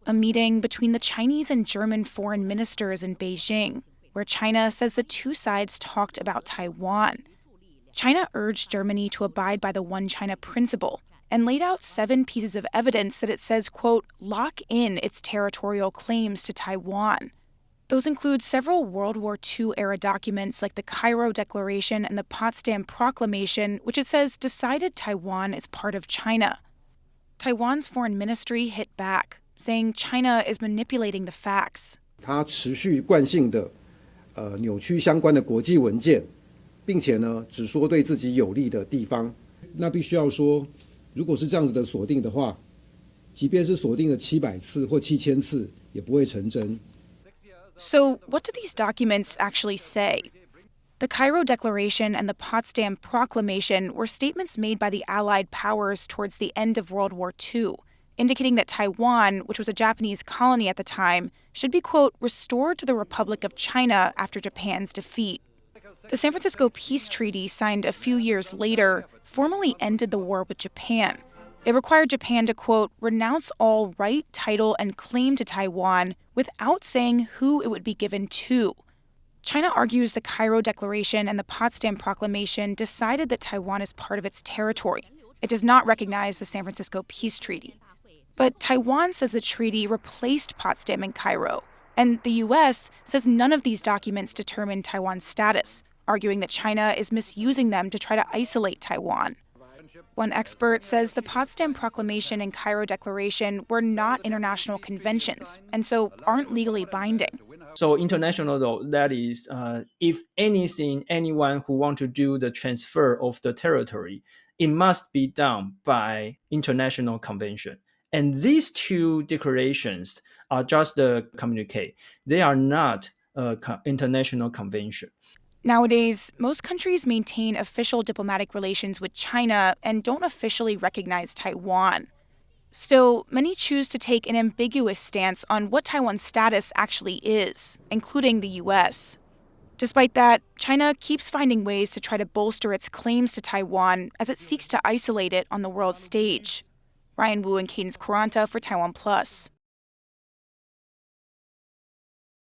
a meeting between the Chinese and German foreign ministers in Beijing, where China says the two sides talked about Taiwan. China urged Germany to abide by the One China principle and laid out 7 pieces of evidence that it says, quote, lock in its territorial claims to Taiwan. Those include several World War II-era documents like the Cairo Declaration and the Potsdam Proclamation, which it says decided Taiwan is part of China. Taiwan's foreign ministry hit back, saying China is manipulating the facts. 它持续惯性的扭曲相关的国际文件，并且呢只说对自己有利的地方。那必须要说，如果是这样子的锁定的话，即便是锁定了700次或7000次，也不会成真。So, what do these documents actually say? The Cairo Declaration and the Potsdam Proclamation were statements made by the Allied powers towards the end of World War II, indicating that Taiwan, which was a Japanese colony at the time, should be, quote, restored to the Republic of China after Japan's defeat. The San Francisco Peace Treaty, signed a few years later, formally ended the war with Japan. It required Japan to, quote, renounce all right, title, and claim to Taiwan without saying who it would be given to. China argues the Cairo Declaration and the Potsdam Proclamation decided that Taiwan is part of its territory. It does not recognize the San Francisco Peace Treaty. But Taiwan says the treaty replaced Potsdam and Cairo, and the U.S. says none of these documents determine Taiwan's status, arguing that China is misusing them to try to isolate Taiwan. One expert says the Potsdam Proclamation and Cairo Declaration were not international conventions, and so aren't legally binding. So international law, that is, if anyone who wants to do the transfer of the territory, it must be done by international convention. And these two declarations are just a communique. They are not international convention. Nowadays, most countries maintain official diplomatic relations with China and don't officially recognize Taiwan. Still, many choose to take an ambiguous stance on what Taiwan's status actually is, including the U.S. Despite that, China keeps finding ways to try to bolster its claims to Taiwan as it seeks to isolate it on the world stage. Ryan Wu and Cadence Quaranta for TaiwanPlus.